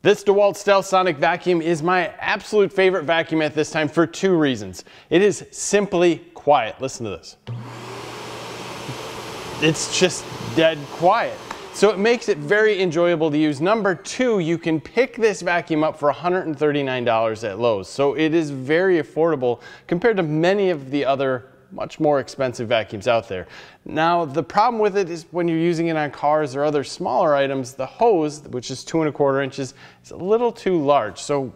This DEWALT Stealthsonic vacuum is my absolute favorite vacuum at this time for two reasons. It is simply quiet. Listen to this. It's just dead quiet. So it makes it very enjoyable to use. Number two, you can pick this vacuum up for $139 at Lowe's. So it is very affordable compared to many of the other much more expensive vacuums out there. Now, the problem with it is when you're using it on cars or other smaller items, the hose, which is 2¼ inches, is a little too large. So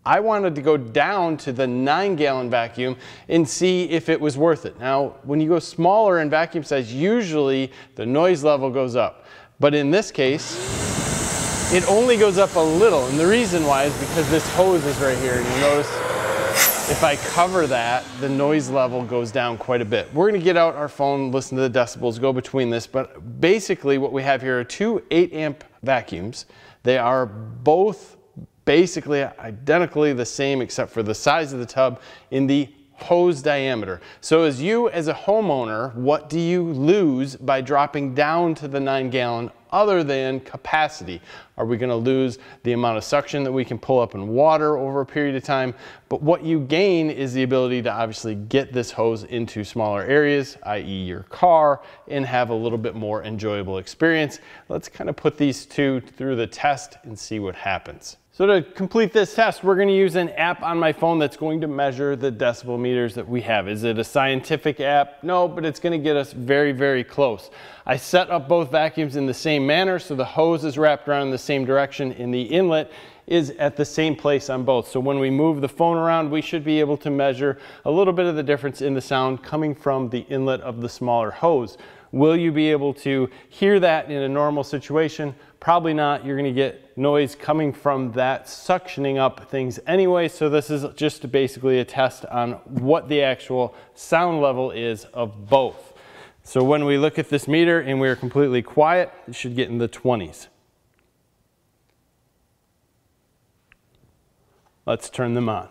I wanted to go down to the 9-gallon vacuum and see if it was worth it. Now, when you go smaller in vacuum size, usually the noise level goes up. But in this case, it only goes up a little. And the reason why is because this hose is right here. And you notice if I cover that, the noise level goes down quite a bit. We're gonna get out our phone, listen to the decibels, go between this, but basically what we have here are two 8-amp vacuums. They are both basically identically the same except for the size of the tub in the hose diameter. So as a homeowner, what do you lose by dropping down to the 9-gallon other than capacity? Are we going to lose the amount of suction that we can pull up in water over a period of time? But what you gain is the ability to obviously get this hose into smaller areas, i.e. your car, and have a little bit more enjoyable experience. Let's kind of put these two through the test and see what happens. So to complete this test, we're going to use an app on my phone that's going to measure the decibel meters that we have. Is it a scientific app? No, but it's going to get us very, very close. I set up both vacuums in the same manner, so the hose is wrapped around in the same direction and the inlet is at the same place on both. So when we move the phone around, we should be able to measure a little bit of the difference in the sound coming from the inlet of the smaller hose. Will you be able to hear that in a normal situation? Probably not. You're going to get noise coming from that suctioning up things anyway. So this is just basically a test on what the actual sound level is of both. So when we look at this meter and we're completely quiet, it should get in the 20s. Let's turn them on.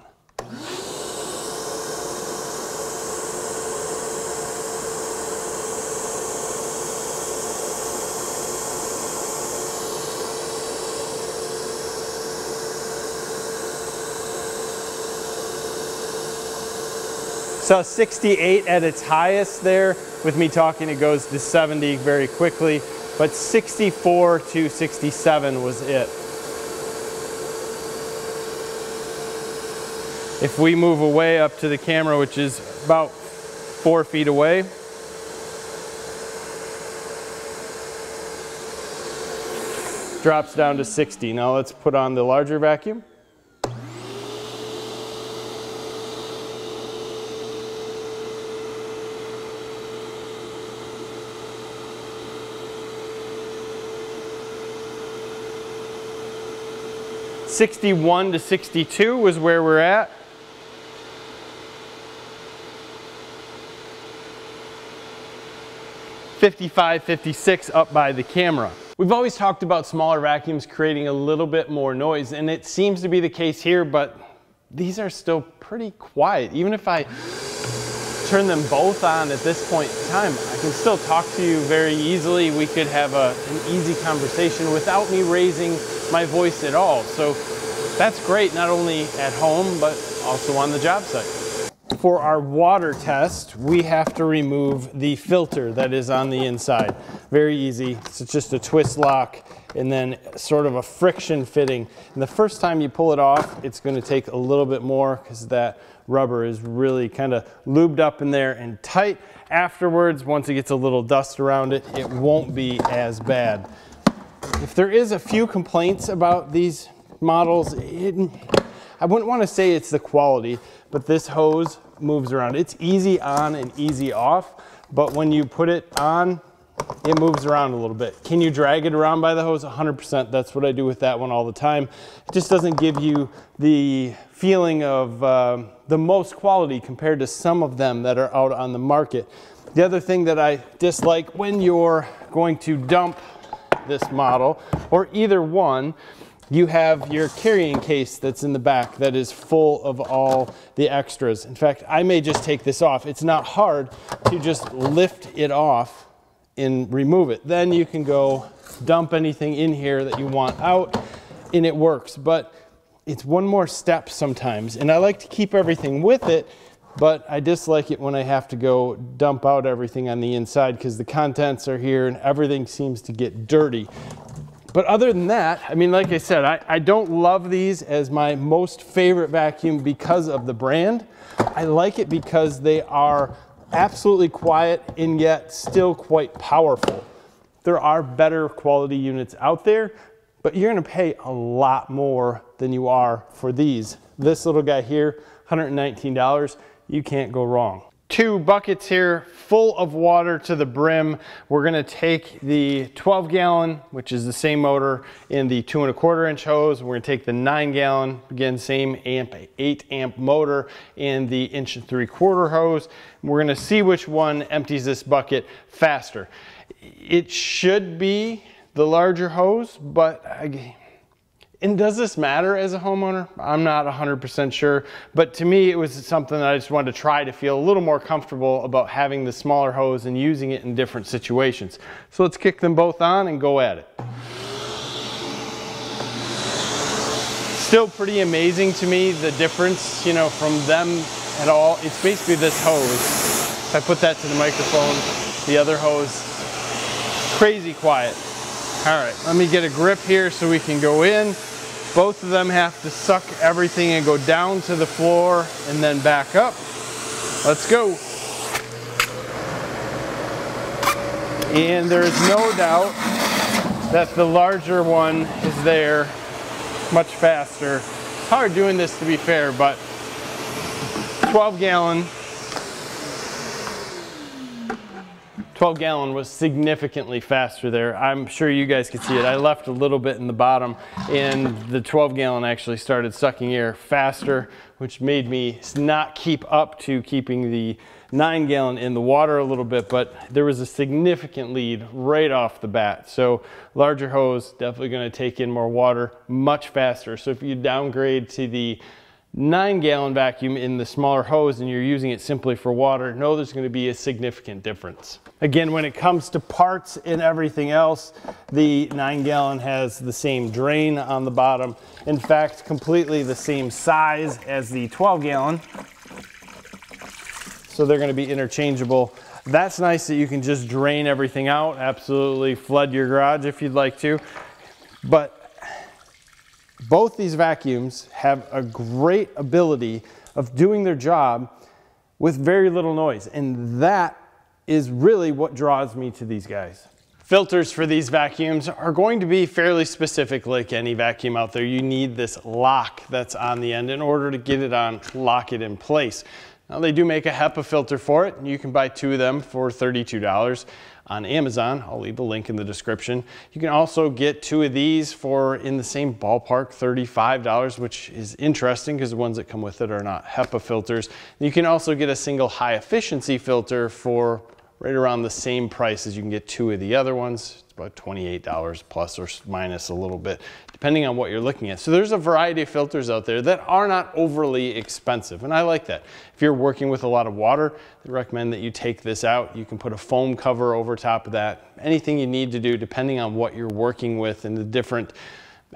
So 68 at its highest there. With me talking, it goes to 70 very quickly, but 64 to 67 was it. If we move away up to the camera, which is about 4 feet away, drops down to 60. Now let's put on the larger vacuum. '61 to 62 was where we're at. '55, '56 up by the camera. We've always talked about smaller vacuums creating a little bit more noise, and it seems to be the case here, but these are still pretty quiet. Even if I turn them both on at this point in time, I can still talk to you very easily. We could have an easy conversation without me raising my voice at all. So that's great, not only at home, but also on the job site. For our water test, we have to remove the filter that is on the inside. Very easy. It's just a twist lock and then sort of a friction fitting. And the first time you pull it off, it's going to take a little bit more because that rubber is really kind of lubed up in there and tight. Afterwards, once it gets a little dust around it, it won't be as bad. If there is a few complaints about these models, I wouldn't want to say it's the quality, but this hose moves around. It's easy on and easy off, but when you put it on, it moves around a little bit. Can you drag it around by the hose? 100%. That's what I do with that one all the time. It just doesn't give you the feeling of the most quality compared to some of them that are out on the market. The other thing that I dislike when you're going to dump this model, or either one, you have your carrying case that's in the back that is full of all the extras. In fact, I may just take this off. It's not hard to just lift it off and remove it. Then you can go dump anything in here that you want out. and it works, but it's one more step sometimes. And I like to keep everything with it, but I dislike it when I have to go dump out everything on the inside because the contents are here and everything seems to get dirty. But other than that, I mean, like I said, I don't love these as my most favorite vacuum because of the brand. I like it because they are absolutely quiet and yet still quite powerful. There are better quality units out there, but you're gonna pay a lot more than you are for these. This little guy here, $119, you can't go wrong. 2 buckets here full of water to the brim. We're gonna take the 12-gallon, which is the same motor in the 2 1/4 inch hose. We're gonna take the 9-gallon, again, same 8 amp motor in the 1 3/4 hose. We're gonna see which one empties this bucket faster. It should be the larger hose, but and does this matter as a homeowner? I'm not 100% sure, but to me it was something that I just wanted to try to feel a little more comfortable about having the smaller hose and using it in different situations. So let's kick them both on and go at it. Still pretty amazing to me the difference, you know, from them at all. It's basically this hose. If I put that to the microphone, the other hose, crazy quiet. All right, let me get a grip here so we can go in. Both of them have to suck everything and go down to the floor and then back up. Let's go. And there is no doubt that the larger one is there much faster. It's hard doing this, to be fair, but 12-gallon was significantly faster there. I'm sure you guys could see it. I left a little bit in the bottom and the 12-gallon actually started sucking air faster, which made me not keep up to keeping the 9-gallon in the water a little bit, but there was a significant lead right off the bat. So larger hose, definitely gonna take in more water much faster. So if you downgrade to the 9-gallon vacuum in the smaller hose and you're using it simply for water, know there's going to be a significant difference. Again, when it comes to parts and everything else, the 9-gallon has the same drain on the bottom. In fact, completely the same size as the 12-gallon. So they're going to be interchangeable. That's nice that you can just drain everything out, absolutely flood your garage if you'd like to. But both these vacuums have a great ability of doing their job with very little noise, and that is really what draws me to these guys. Filters for these vacuums are going to be fairly specific. Like any vacuum out there, you need this lock that's on the end in order to get it on, lock it in place. Now they do make a HEPA filter for it, and you can buy 2 of them for $32 on Amazon. I'll leave a link in the description. You can also get 2 of these for, in the same ballpark, $35, which is interesting because the ones that come with it are not HEPA filters. You can also get a single high efficiency filter for right around the same price as you can get 2 of the other ones. It's about $28 plus or minus a little bit, depending on what you're looking at. So there's a variety of filters out there that are not overly expensive, and I like that. If you're working with a lot of water, I recommend that you take this out. You can put a foam cover over top of that. Anything you need to do, depending on what you're working with and the different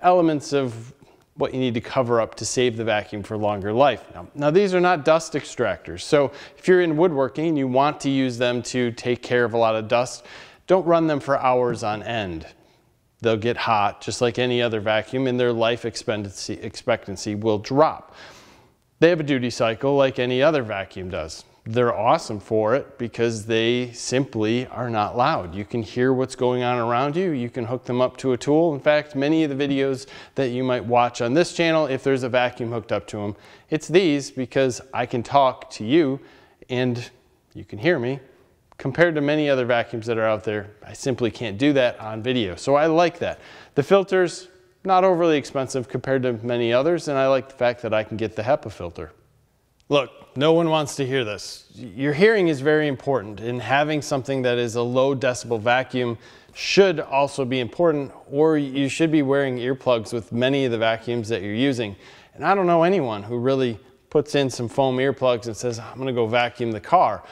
elements of what you need to cover up to save the vacuum for longer life. Now these are not dust extractors, so if you're in woodworking and you want to use them to take care of a lot of dust, don't run them for hours on end. They'll get hot just like any other vacuum, and their life expectancy will drop. They have a duty cycle like any other vacuum does. They're awesome for it because they simply are not loud. You can hear what's going on around you. You can hook them up to a tool. In fact, many of the videos that you might watch on this channel, if there's a vacuum hooked up to them, it's these, because I can talk to you and you can hear me. Compared to many other vacuums that are out there, I simply can't do that on video. So I like that. The filters, not overly expensive compared to many others, and I like the fact that I can get the HEPA filter. Look, no one wants to hear this. Your hearing is very important, and having something that is a low decibel vacuum should also be important, or you should be wearing earplugs with many of the vacuums that you're using. And I don't know anyone who really puts in some foam earplugs and says, I'm gonna go vacuum the car.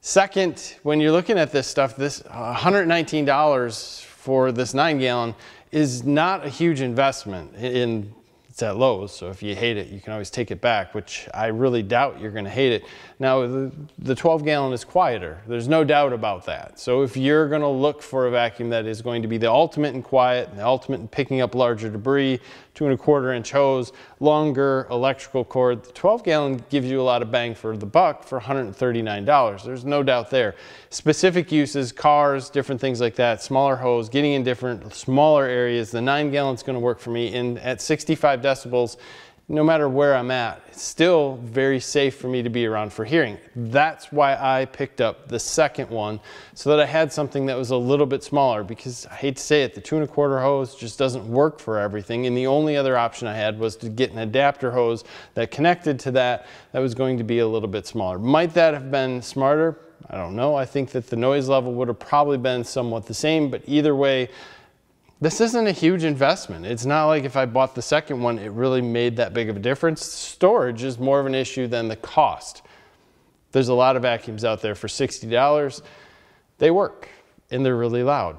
Second, when you're looking at this stuff, this $119 for this 9-gallon is not a huge investment. It's at Lowe's, so if you hate it, you can always take it back, which I really doubt you're going to hate it. Now, the 12-gallon is quieter. There's no doubt about that. So if you're going to look for a vacuum that is going to be the ultimate in quiet, and the ultimate in picking up larger debris, 2¼ inch hose, longer electrical cord, the 12-gallon gives you a lot of bang for the buck for $139. There's no doubt there. Specific uses, cars, different things like that, smaller hose, getting in different smaller areas. The 9-gallon is going to work for me, and at 65 decibels, no matter where I'm at, it's still very safe for me to be around for hearing. That's why I picked up the second one, so that I had something that was a little bit smaller, because I hate to say it, the 2¼ hose just doesn't work for everything, and the only other option I had was to get an adapter hose that connected to that was going to be a little bit smaller. Might that have been smarter? I don't know. I think that the noise level would have probably been somewhat the same, but either way, this isn't a huge investment. It's not like if I bought the second one, it really made that big of a difference. Storage is more of an issue than the cost. There's a lot of vacuums out there for $60. They work, and they're really loud.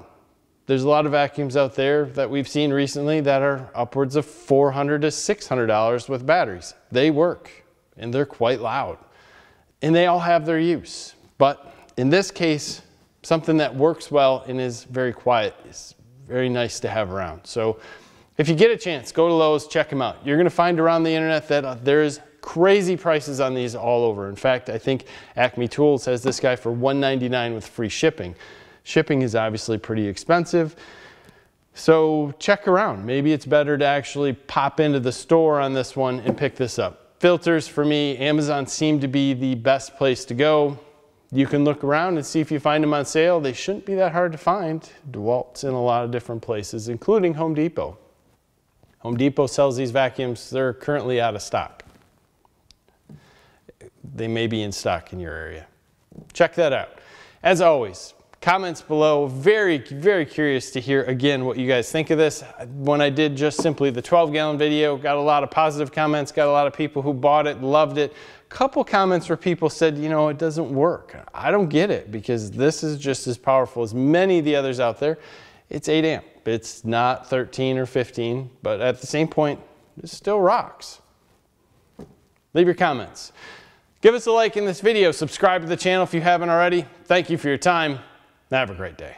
There's a lot of vacuums out there that we've seen recently that are upwards of $400 to $600 with batteries. They work, and they're quite loud. And they all have their use. But in this case, something that works well and is very quiet is very nice to have around. So if you get a chance, go to Lowe's, check them out. You're going to find around the internet that there's crazy prices on these all over. In fact, I think Acme Tools has this guy for $199 with free shipping. Shipping is obviously pretty expensive. So check around. Maybe it's better to actually pop into the store on this one and pick this up. Filters, for me, Amazon seemed to be the best place to go. You can look around and see if you find them on sale. They shouldn't be that hard to find. DEWALT's in a lot of different places, including Home Depot. Home Depot sells these vacuums. They're currently out of stock. They may be in stock in your area. Check that out. As always, comments below. Very, very curious to hear again what you guys think of this. When I did just simply the 12-gallon video, got a lot of positive comments, got a lot of people who bought it, loved it. Couple comments where people said, you know, it doesn't work. I don't get it, because this is just as powerful as many of the others out there. It's 8 amp. It's not 13 or 15, but at the same point, it still rocks. Leave your comments. Give us a like in this video. Subscribe to the channel if you haven't already. Thank you for your time. Have a great day.